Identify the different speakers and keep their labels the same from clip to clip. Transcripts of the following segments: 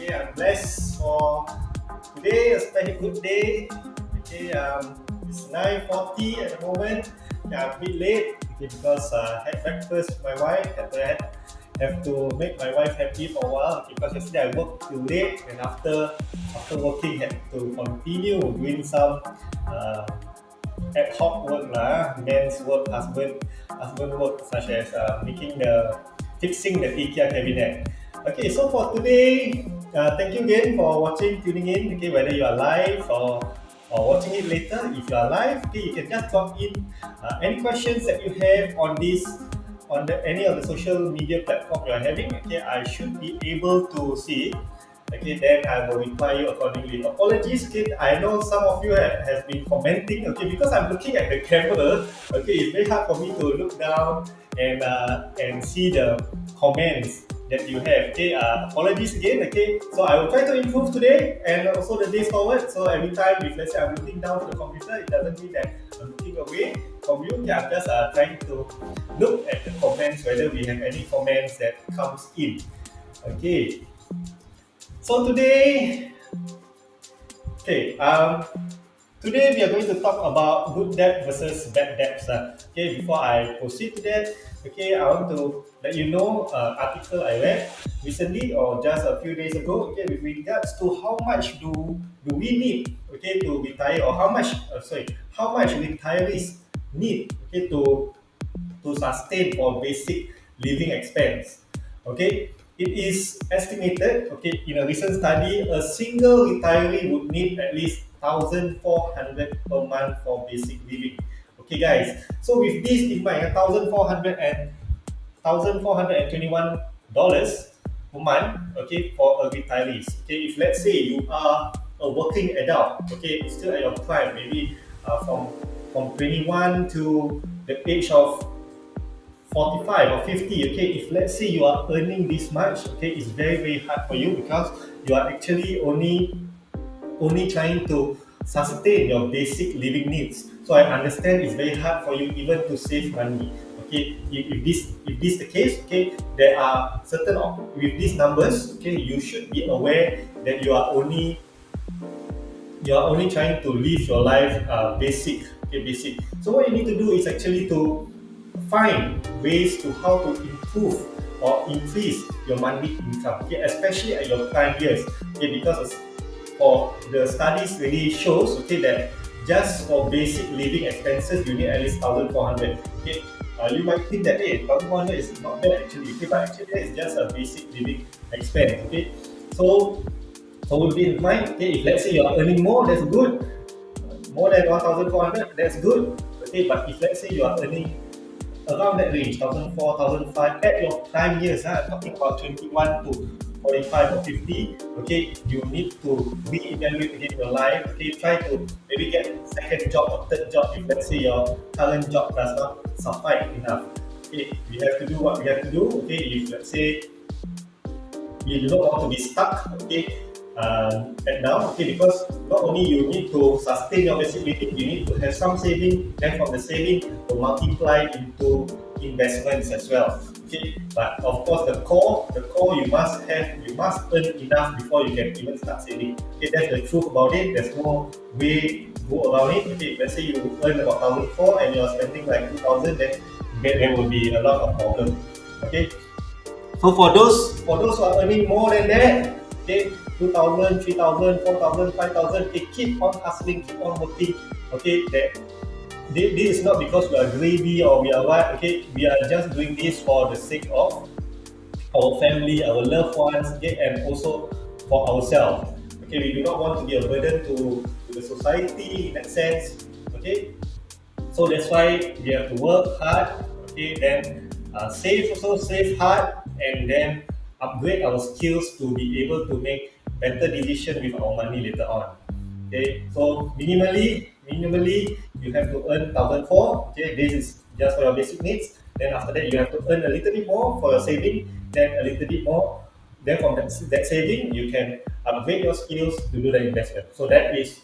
Speaker 1: Okay, I'm blessed for today, a very good day. Okay, it's 9:40 at the moment. Yeah, I'm a bit late because had breakfast with my wife. Have to make my wife happy for a while because yesterday I worked too late, and after working had to continue doing some uh, ad hoc work lah, men's work, husband work such as fixing the IKEA cabinet. Okay, so for today, thank you again for watching, tuning in. Okay, whether you are live or watching it later, if you are live, okay, you can just drop in any questions that you have on this on any of the social media platform you are having. Okay, I should be able to see it. Okay, then I will reply you accordingly. Apologies, kid. I know some of you has been commenting. Okay, because I'm looking at the camera. Okay, it's very hard for me to look down and see the comments that you have. Okay, apologies again. Okay, so I will try to improve today and also the days forward. So every time, if let's say I'm looking down to the computer, it doesn't mean that I'm looking away from you. Yeah, I'm just trying to look at the comments whether we have any comments that comes in. Okay. So today we are going to talk about good debt versus bad debts. Okay, before I proceed to that, okay, I want to let you know article I read recently or just a few days ago. Okay, with regards to how much do we need, okay, to retire, or how much retirees need, okay, to sustain for basic living expense. Okay, it is estimated, okay, in a recent study, a single retiree would need at least 1,400 per month for basic living. Okay, guys. So with this in mind, 1,421 dollars per month, okay, for a retirees. Okay, if let's say you are a working adult, okay, still at your prime, maybe from 21 to the age of 45 or 50. Okay, if let's say you are earning this much, okay, it's very hard for you because you are actually only trying to sustain your basic living needs. So I understand it's very hard for you even to save money. Okay, if this the case, okay, there are with these numbers, okay, you should be aware that you are only trying to live your life basic. Okay, basic. So what you need to do is actually to find ways to how to improve or increase your monthly income, okay, especially at your prime years. Okay, because for the studies really shows, okay, that just for basic living expenses you need at least 1,400. Okay, you might think that, hey, 1,400 is not bad actually, okay, but actually that is just a basic living expense. Okay, so with this in mind, okay, if let's say you are earning more, that's good. More than 1,400, that's good. Okay, but if let's say you are earning around that range, 1,400, 1,500 at your prime years, talking about 21 to 45 or 50, okay, you need to reevaluate again your life. Okay, try to maybe get second job or third job if let's say your current job does not suffice enough. Okay, we have to do what we have to do. Okay, if let's say you do not want to be stuck, okay, at now, okay, because not only you need to sustain your basic living, you need to have some saving, then from the saving to multiply into investments as well. Okay, but of course the core you must earn enough before you can even start saving. Okay, that's the truth about it. There's no way to go around it. Okay, let's say you earn about 1,400 and you're spending like 2,000, then there will be a lot of problems. Okay, so for those who are earning more than that, okay, 2,000, 3,000, 4,000, 5,000, okay, keep on hustling, keep on working. Okay, this is not because we are greedy or we are what. Okay, we are just doing this for the sake of our family, our loved ones, okay, and also for ourselves. Okay, we do not want to be a burden to the society in that sense. Okay, so that's why we have to work hard. Okay, then save hard, and then upgrade our skills to be able to make better decision with our money later on. Okay, so minimally you have to earn 1,400. Okay, this is just for your basic needs. Then after that you have to earn a little bit more for your saving, then a little bit more. Then from that saving you can upgrade your skills to do the investment. So that is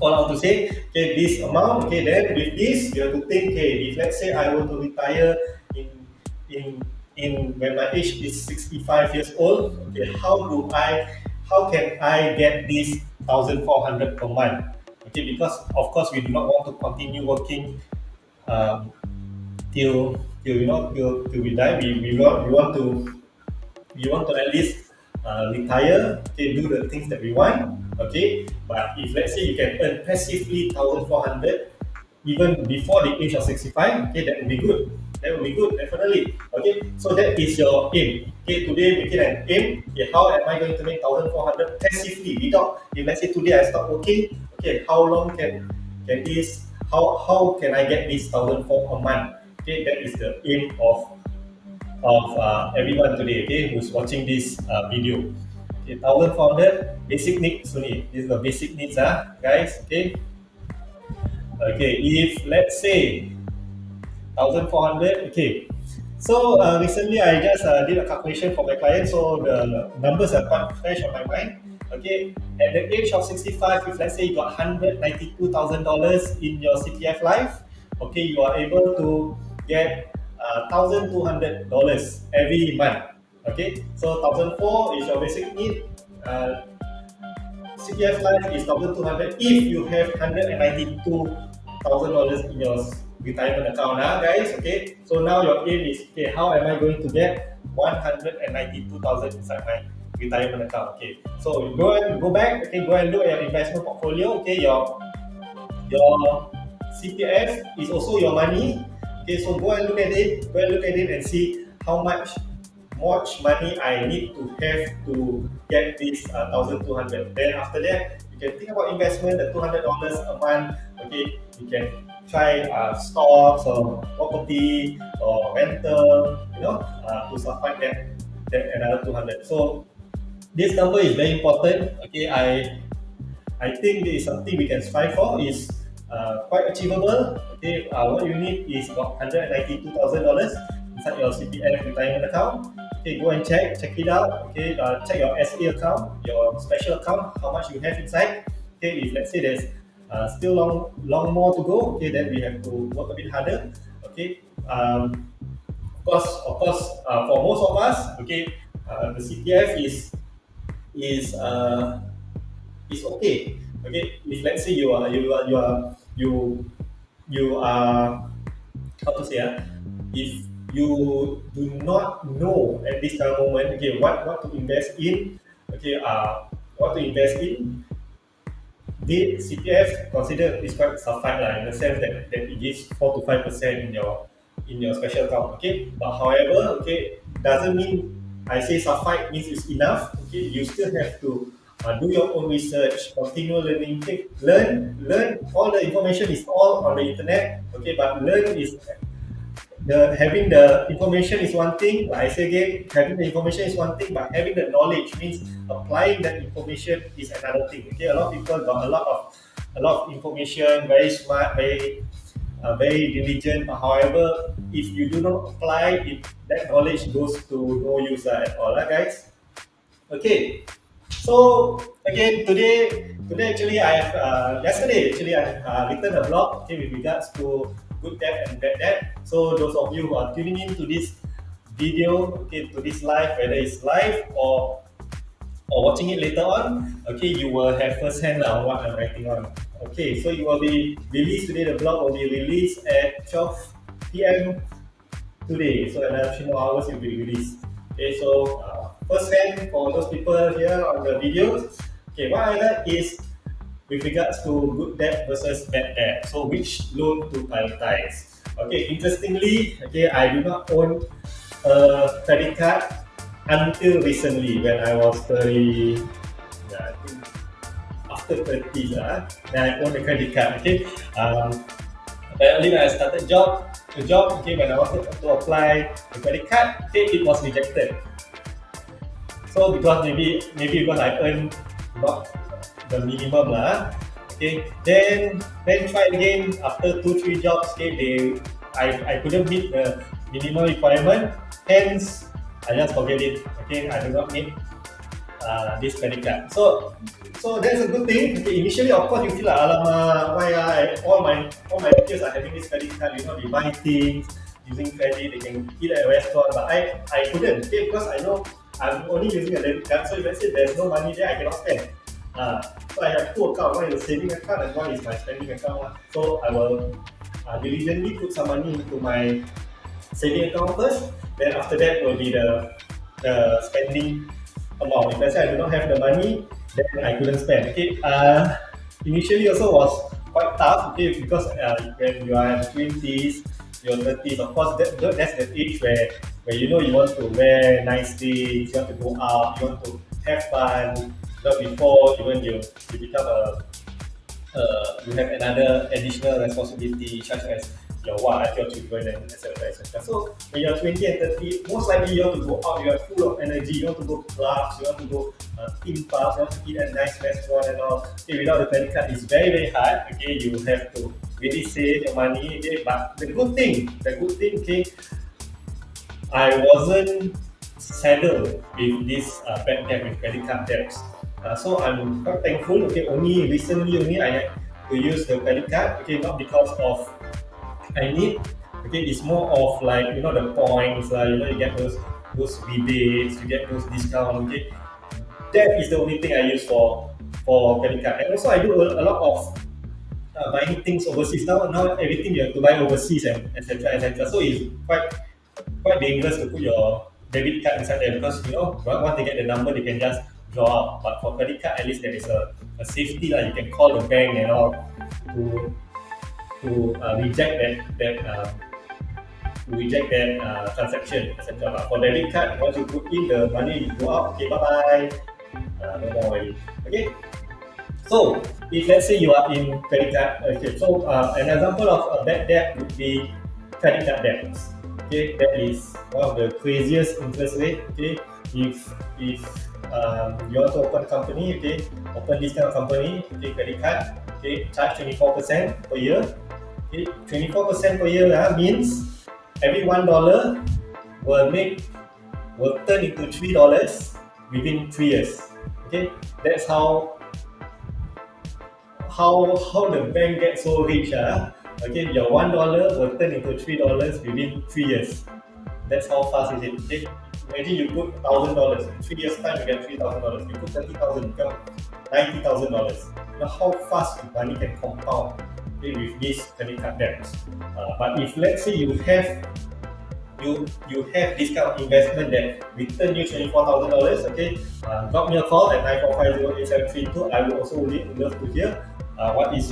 Speaker 1: all out to say, okay, this amount, okay, then with this, you have to think, okay, if let's say I were to retire in when my age is 65 years old, okay, how can I get this 1,400 per month? Okay, because of course we do not want to continue working um, till till we die. We want to at least retire, okay, do the things that we want, okay. But if let's say you can earn passively 1,400 even before the age of 65, okay, that would be good. That would be good, definitely. Okay, so that is your aim. Okay, today make it an aim. Okay, how am I going to make 1,400 passively without, if let's say today I stop working, okay, how long can this, how can I get this 1,400 a month? Okay, that is the aim of everyone today, okay, who's watching this video. Okay, 1,400 basic needs only. This is the basic needs, guys. Okay. Okay, if let's say 1,400, okay. So recently I just did a calculation for my client, so the numbers are quite fresh on my mind. Okay, at the age of 65, if let's say you got $192,000 in your CPF life, okay, you are able to get $1,200 every month. Okay, so 1,004 is your basic need. CPF life is 1,200 if you have $192,000 in your retirement account, guys. Okay, so now your aim is, okay, how am I going to get 192,000 inside my retirement account? Okay, so go back. Okay, go and look at your investment portfolio. Okay, your CPF is also your money. Okay, so go and look at it. Go and look at it and see how much money I need to have to get this 1,200. Then after that, you can think about investment. The $200 a month. Okay, you can try stocks or property or rental. To support that another 200. So this number is very important. Okay, I think this is something we can strive for. Is quite achievable. Okay, what you need is about $192,000 inside your CPF retirement account. Okay, go and check it out. Okay, check your SA account, your special account, how much you have inside. Okay, if let's say there's still long more to go, okay, then we have to work a bit harder. Okay, of course, for most of us, okay, the CPF is okay. Okay, if let's say you are, how to say, if you do not know at this current moment, okay, what to invest in, okay, what to invest in, the CPF consider is quite sufficient lah, in the sense that it gives 4 to 5% in your special account. Okay, but however, okay, doesn't mean I say sufficient means it's enough. Okay, you still have to do your own research, continue learning. Okay, learn. All the information is all on the internet. Okay, but learn is having the information is one thing. Like I say again, having the information is one thing, but having the knowledge means applying that information is another thing. Okay, a lot of people got a lot of information, very smart, very diligent. But however, if you do not apply it, that knowledge goes to no use at all, guys. Okay, so again, today actually I have yesterday actually I have written a blog, okay, with regards to good debt and bad debt. So those of you who are tuning in to this video, okay, to this live, whether it's live or watching it later on, okay, you will have first hand on what I'm writing on. Okay, so it will be released today. The blog will be released at 12 p.m. today. So another 3 more hours it will be released. Okay, so first hand for those people here on the videos. Okay, what I got is with regards to good debt versus bad debt. So which loan to prioritize? Okay, interestingly, okay, I do not own a credit card until recently when I was 30. Yeah, I think after 30, then I own a credit card. Okay, apparently when I started the job, okay, when I wanted to apply the credit card, okay, it was rejected. So because maybe because I earn not the minimum lah, okay, then try again after 2-3 jobs, okay, I couldn't meet the minimum requirement, hence I just forget it. Okay, I do not need this credit card. So that's a good thing. Okay, initially of course you feel like, alamak, why all my peers are having this credit card, they buy things, using credit, they can eat at a restaurant, but I couldn't, okay, because I know I'm only using a debit card. So if let's say there's no money there, I cannot spend. Uh, so I have two accounts. One is a saving account and one is my spending account. So I will diligently put some money into my saving account first. Then after that will be the spending amount. If let's say I do not have the money, then I couldn't spend. Okay. Initially also was quite tough. Okay, because when you are in twenties, your thirties, of course that's the age where you know you want to wear nice things, you want to go out, you want to have fun. Not before even you become you have another additional responsibility such as your wife, your children, and etc. etc. So when you're 20 and 30, most likely you want to go out, you are full of energy, you want to go to clubs, you want to go theme parks, you want to eat at a nice restaurant and all. Okay, without the credit card, it's very, very hard. Okay, you have to really save your money. Okay, but the good thing, okay, I wasn't saddled with this bad debt with credit card debts. So I'm quite thankful. Okay, only recently only I had to use the credit card. Okay, not because of I need. Okay, it's more of like you know the points. You know you get those rebates, you get those discounts. Okay, that is the only thing I use for credit card. And also I do a lot of buying things overseas. Now everything you have to buy overseas and etc. etc. So it's quite dangerous to put your debit card inside there because you know once they get the number they can just draw out. But for credit card, at least there is a safety like you can call the bank and all to reject that transaction, etc. But for debit card, once you put in the money, you go out. Okay, bye bye. No more already. Okay. So if let's say you are in credit card, okay. So an example of a bad debt would be credit card debts. Okay, that is one of the craziest interest rate. Okay, if you want to open a company, okay, open this kind of company, okay, credit card, okay, charge 24% per year. Okay, 24% per year means every $1 will turn into $3 within 3 years. Okay, that's how the bank gets so rich. Okay, your $1 will turn into $3 within 3 years. That's how fast is it. Okay, imagine you put $1,000 in 3 years time, you get $3,000. You put 30,000, you become $90,000. Now, how fast money can compound, okay, with this credit card debts. But if let's say you have this kind of investment that return you $24,000, okay, drop me a call at 9450873. I will also love to hear what is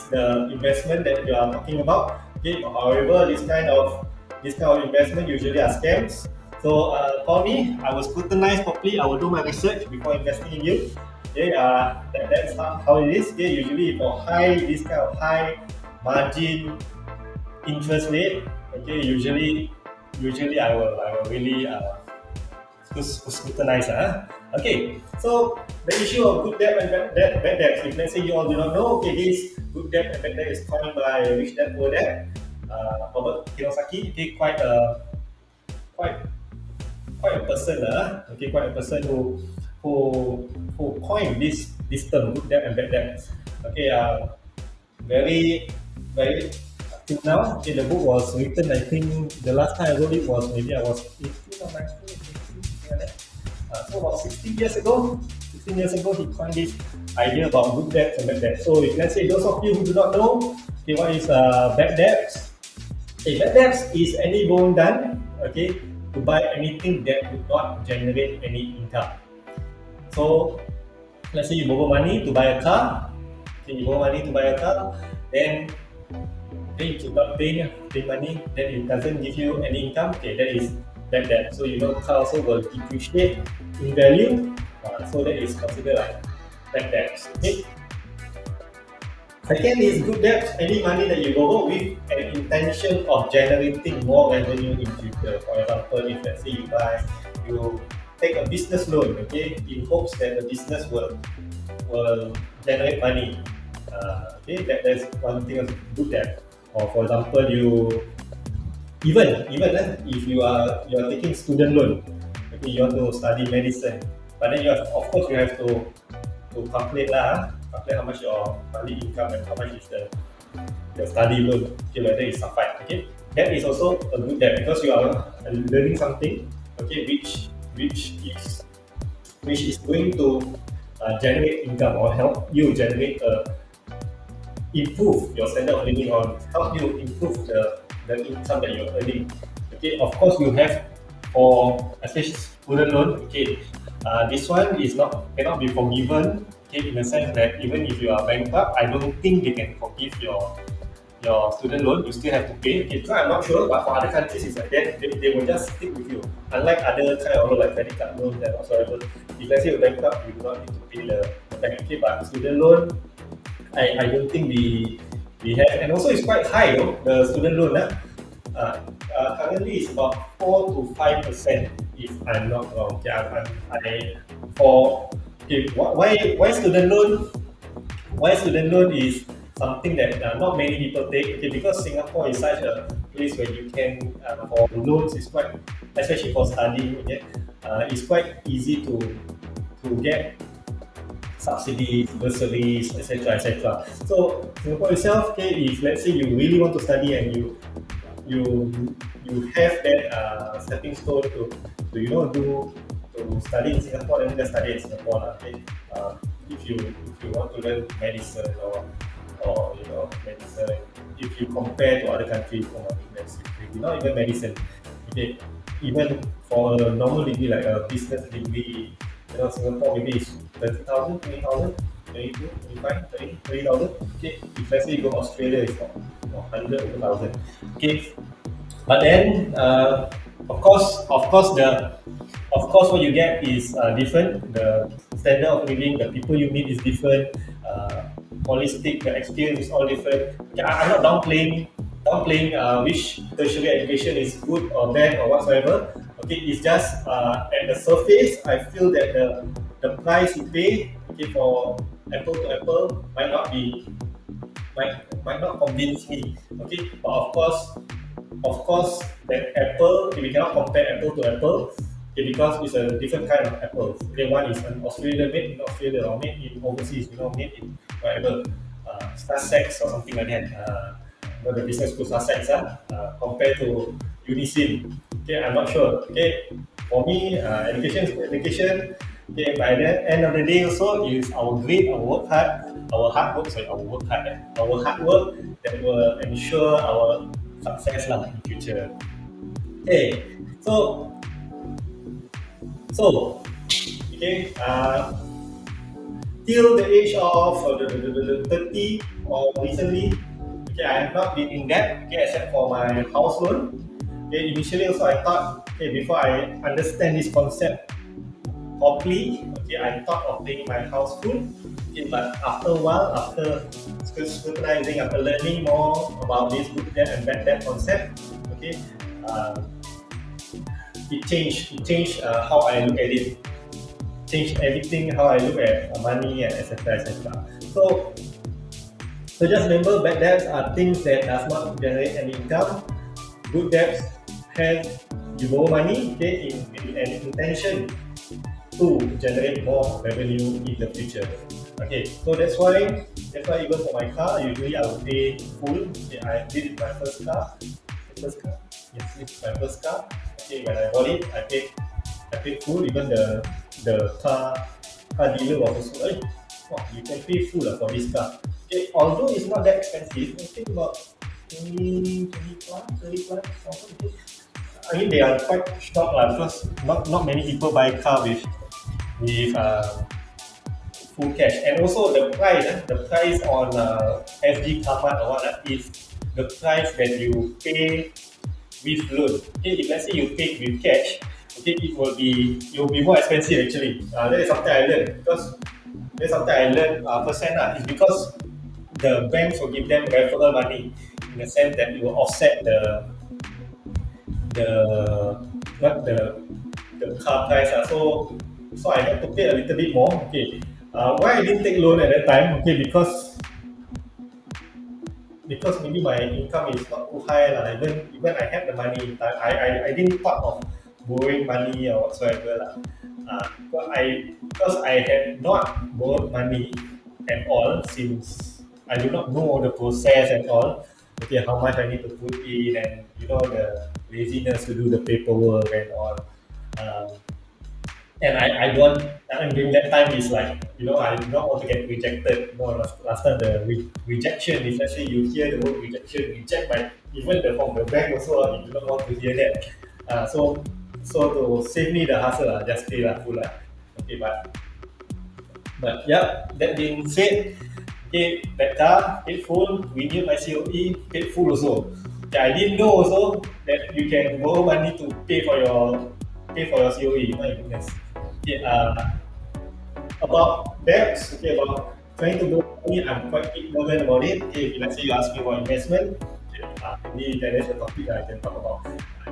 Speaker 1: the investment that you are talking about. Okay, however, this kind of investment usually are scams. So call me. I will scrutinize properly. I will do my research before investing in you. Okay, that's how it is. Okay, usually for this kind of high margin interest rate. Okay, usually I will really scrutinize. Okay, so the issue of good debt and bad debt. If let's say you all do not know, okay, this good debt and bad debt is coined by Rich Dad Poor Dad, Robert Kiyosaki. Okay, quite a person, okay, quite a person who coined this term good debt and bad debt. Okay, very very till now. Okay, the book was written. I think the last time I wrote it was maybe I was 18 or 19, something like that. So about 16 years ago, he coined this idea about good debt and bad debt. So if let's say those of you who do not know, okay, what is bad debts? Okay, bad debts is any loan done, okay, to buy anything that would not generate any income. So let's say you borrow money to buy a car, okay, then you keep on paying money, then it doesn't give you any income, okay, that is bad debt. So you know car also will depreciate in value, so that is considered like bad debt. Okay. Second is good debt, any money that you borrow with an intention of generating more revenue in future. For example, if let's say you take a business loan, okay, in hopes that the business will generate money. Okay, that's one thing of good debt. Or for example, even if you are taking student loan, okay, you want to study medicine, but then you have to calculate how much your monthly income and how much is your study loan, okay, whether it's suffice, okay. That is also a good debt because you are learning something, okay, is which is going to generate income or help you generate improve your standard of living or help you improve the income that you're earning. Okay, of course you have for especially student loan. Okay, this one is not cannot be forgiven. Okay, in the sense that even if you are bankrupt, I don't think they can forgive your student loan. You still have to pay. Okay, so I'm not sure, but for other countries it's like that. They will just stick with you. Unlike other kind of loan like credit card loans and whatsoever, if let's say you're bankrupt, you do not need to pay the bank. Okay, but student loan, I don't think we have, and also it's quite high, the student loan. Currently it's about 4 to 5%, if I'm not wrong. Okay, for okay, why student loan? Why student loan is something that not many people take. Okay, because Singapore is such a place where you can for loans is quite, especially for studying. Okay, it's quite easy to get subsidies, bursaries, etc., etc. So Singapore itself, okay, if let's say you really want to study and you you have that stepping stone to do to study in Singapore, then just study in Singapore lah. Okay? If you want to learn medicine or medicine, if you compare to other countries, oh, I think that's maybe not even medicine. Okay, even for a normal degree like a business degree, Singapore maybe is 30,000, 20,000, 22, 25, 30, 30,000. Okay, if let's say you go Australia, it's 100 over thousand. Okay, but then of course what you get is different. The standard of living, the people you meet is different. Holistic, the experience is all different. Okay, I'm not downplaying which tertiary education is good or bad or whatsoever. Okay, it's just at the surface, I feel that the price you pay, okay, for apple to apple might not convince me. Okay, but of course that apple, okay, we cannot compare apple to apple. Okay, because it's a different kind of apples. Okay, one is an Australia, made in Australia or made in overseas, made in whatever, Sussex or something like that. The business school Sussex, compared to Unisim. Okay, I'm not sure. Okay, for me, education is education. Okay, by the end of the day, also is our grade, our hard work. Sorry, our hard work that will ensure our success lah in future. Okay, so okay, till the age of the 30 or recently, okay, I have not been in debt, okay, except for my house loan. Okay, initially also I thought, okay, before I understand this concept properly, okay, I thought of paying my house full. Okay, but after a while, after scrutinizing, after learning more about this good debt and bad debt concept, okay, uh, it changed how I look at it, changed everything how I look at money and etc. etc. So just remember, bad debts are things that does not generate any income. Good debts have you borrow money, okay, in an intention to generate more revenue in the future. Okay, so that's why even for my car, usually I will pay full. Okay, I did it my first car. First car? Yes, it's my first car. Okay, when I bought it, I paid full. Even the car dealer was also, hey, wow, you can pay full for this car. Okay, although it's not that expensive, I think about 20 plus, 30 plus, something. Okay. I mean, they are quite shocked because not many people buy car with full cash. And also the price on FG car park or what is the price that you pay with loan. Okay, if let's say you pay with cash, okay, it will be more expensive actually. That is something I learned firsthand. It's because the banks will give them referral money in the sense that it will offset the not the car price. So I had to pay a little bit more. Okay. Why I didn't take loan at that time? Okay, because maybe my income is not too high lah. Even I had the money, I didn't thought of borrowing money or whatsoever lah. Because I had not borrowed money at all since I do not know the process and all. Okay, how much I need to put in, and the laziness to do the paperwork and all. Um, and I don't. And during that time is like, I do not want to get rejected. Last time the rejection. If let's say you hear the word rejection, reject by even from the bank also, you do not want to hear that. So to save me the hassle, just pay lah full lah. Okay, but yeah, that being said, okay, that car paid full, renewed my COE, paid full also. Okay, I didn't know also that you can borrow money to pay for your COE. My goodness. Okay, about debts, okay, about trying to borrow money, I'm quite ignorant about it. Okay, if let's say you ask me about investment, okay, maybe that is a topic that I can talk about.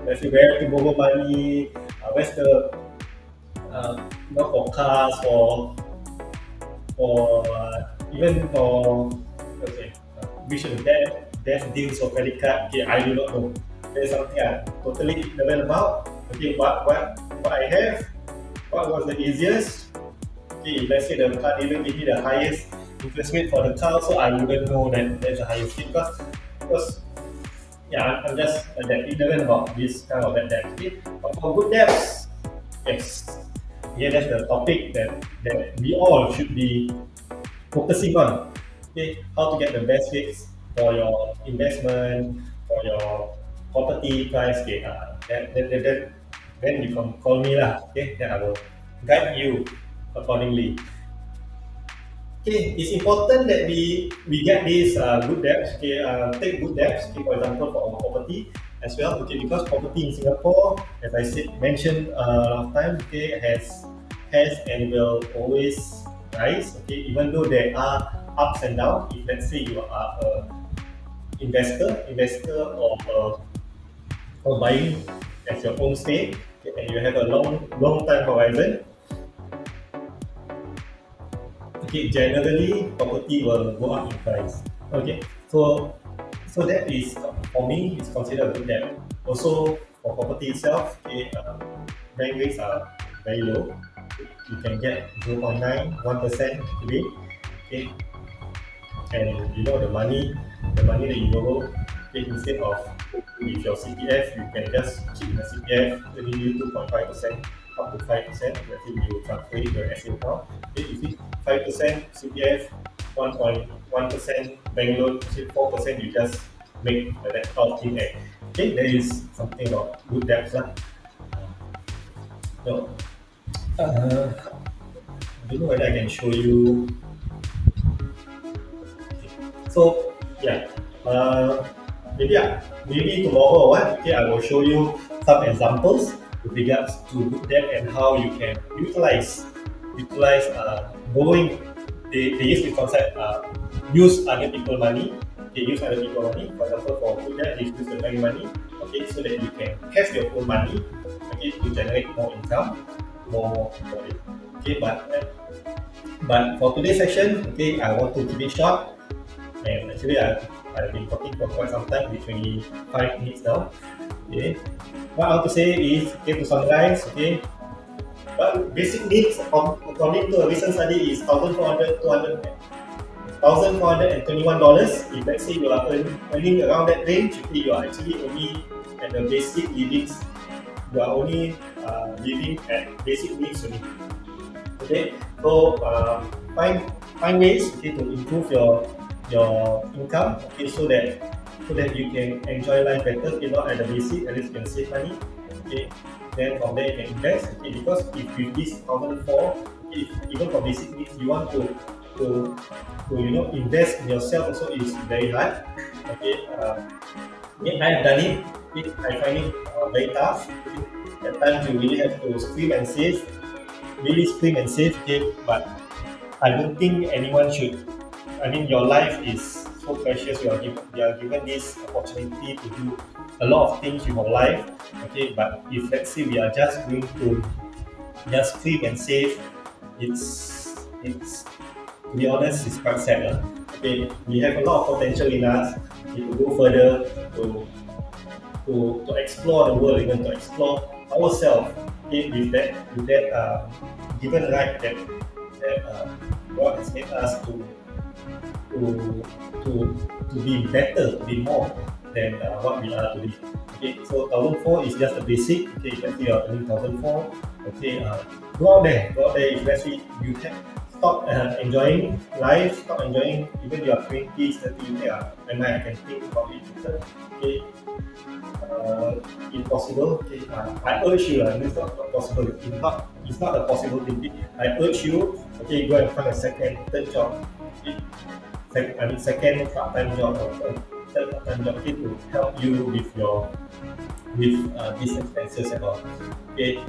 Speaker 1: Let's say where to borrow money, where's the for cars, for even for okay, which of the best deals for credit card. Okay, I do not know. There's something I totally ignorant about. Okay, what I have, what was the easiest? Okay, let's say the card even give me the highest interest rate for the car, so I wouldn't know that there's the highest rate because yeah, I'm just that ignorant about this kind of bad debt. Okay, but for good debts, yes, yeah, that's the topic that we all should be focusing on. Okay, how to get the best rates for your investment, for your property price. Okay, then you can call me lah. Okay, then I will guide you accordingly. Okay, it's important that we get these good debts. Okay, take good debts. Okay, for example, for our property as well. Okay, because property in Singapore, as I said mentioned last time, okay, has and will always rise. Okay, even though there are ups and downs. If let's say you are a investor or buying as your own stay, okay, and you have a long time horizon. Okay, generally property will go up in price. Okay, so that is for me is considered a good debt. Also for property itself, okay, bank rates are very low. You can get 0.9, 1% today. Okay, and the money that you borrow, okay, instead of with your CPF, you can just keep in the CPF, earning you 2.5% up to 5%. Let's say you transfer it to your SA account. Okay, you see 5% CPF, 1.1% bank loan, say 4%, you just make that out in a. Okay, there is something about good debts lah. So, I don't know whether I can show you. So yeah, maybe tomorrow or what? Okay, I will show you some examples with regards to good debt and how you can utilize borrowing. They use the concept use other people money. They use other people money. For example, for good debt, they use the bank money. Okay, so that you can have your own money. Okay, to generate more income, more profit. Okay, but for today's session, okay, I want to keep it short. And actually, I've been talking for quite some time, between 5 minutes now. Okay. What I want to say is, okay, to summarize, okay, but basic needs according to a recent study is $1,421. If let's say you are earning around that range, okay, you are actually only at the basic living. You are only living at basic needs only. Okay, so find ways, okay, to improve your income, okay, so that you can enjoy life better. Okay, not at the basic, at least you can save money. Okay, then from there you can invest. Okay, because if with this 1,004, if even for basic needs you want to invest in yourself also is very hard. Okay, I have done it. Okay, I find it very tough. Okay, at times you really have to scream and save, really scream and save. Okay, but I don't think anyone should. I mean, your life is so precious. You are given this opportunity to do a lot of things with your life. Okay, but if let's say we are just going to just click and save, it's to be honest, it's quite sad. Okay, we have a lot of potential in us. Okay, to go further, to explore the world, even to explore ourselves. Okay, with that given right that God has made us to to to be better, to be more than what we are today. Okay, so 1,004 is just the basic. Okay, let's say you're earning 1,004. Okay, go out there, go out there. If let's say you can stop enjoying life, stop enjoying even your 20s, 30s. Yeah, and I can think about it later. Okay, impossible. Okay, I urge you, it's not possible. It's not a possible thing. I urge you, okay, go and find a second, third job. Okay, second part-time job or third part-time job, okay, to help you with your these expenses and all. Okay,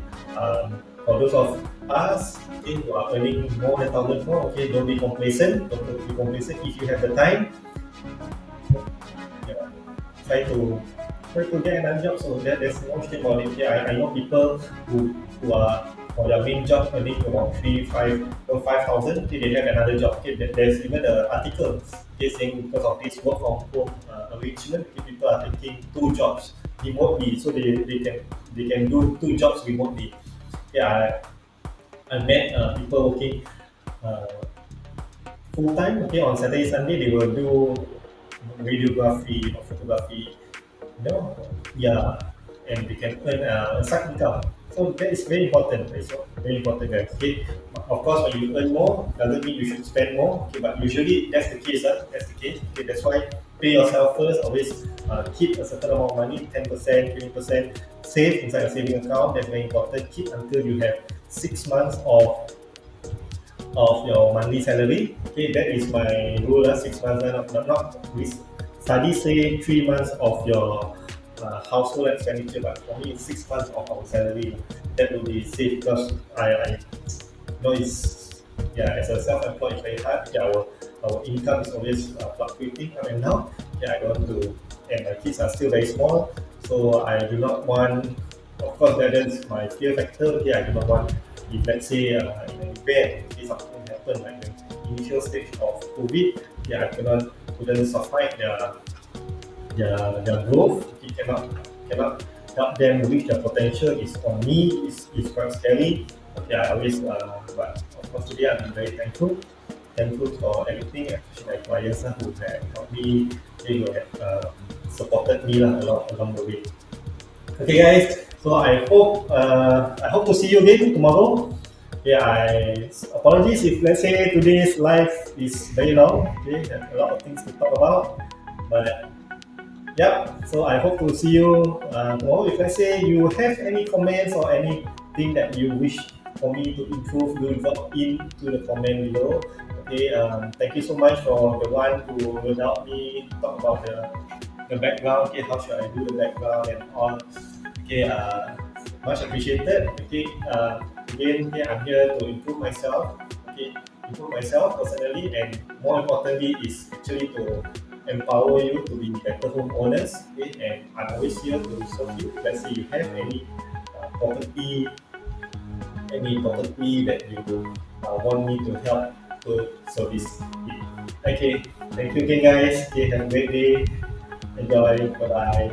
Speaker 1: for those of us, okay, who are earning more than 1,004, okay, don't be complacent. Don't be complacent. If you have the time, yeah, try to get another job. So there's no shame about it. Yeah, I know people who are for their main job earning about 5,000. Okay, they have another job. Okay, there's even the article okay, saying because of this work from home arrangement, okay, people are taking two jobs remotely, so they can do two jobs remotely. Yeah, I met people working uh, full time. Okay, on Saturday Sunday they will do radiography or photography, you know, yeah, and they can earn a side income. So that is very important. It's very important, guys. Okay, of course, when you earn more, doesn't mean you should spend more. Okay, but usually that's the case. That's the case. Okay, that's why pay yourself first. Always keep a certain amount of money, 10%, 20%, save inside a saving account. That's very important. Keep until you have 6 months of your monthly salary. Okay, that is my rule. 6 months, not with studies say 3 months of your household expenditure, but for me it's 6 months of our salary. That will be safe because I know it's yeah, as a self-employed it's very hard. Yeah, our income is always fluctuating up and down. Yeah, I don't want to, and my kids are still very small, so I do not want. Of course, that is my fear factor. Yeah, I do not want if let's say in an event, in case something happen like the initial stage of COVID, yeah, couldn't survive their growth. It cannot help them reach their potential. It's on me. It's quite scary. Okay, I always but of course today I'm very thankful for everything, especially my clients who have helped me, they who have supported me a lot along the way. Okay, guys. So I hope to see you again tomorrow. Yeah, I apologies if let's say today's live is very long. Okay, have a lot of things to talk about, but yeah. So I hope to see you tomorrow. If let's say you have any comments or anything that you wish for me to improve, do drop into the comment below. Okay. Thank you so much for the one who will help me talk about the background. Okay, how should I do the background and all. Okay, much appreciated. Okay, again, okay, I'm here to improve myself. Okay, improve myself personally, and more importantly, is actually to empower you to be better homeowners. Okay, and I'm always here to serve you. Let's say you have property, any property that you want me to help to service it. Okay, thank you again, guys. Okay, have a great day. Enjoy. Bye bye.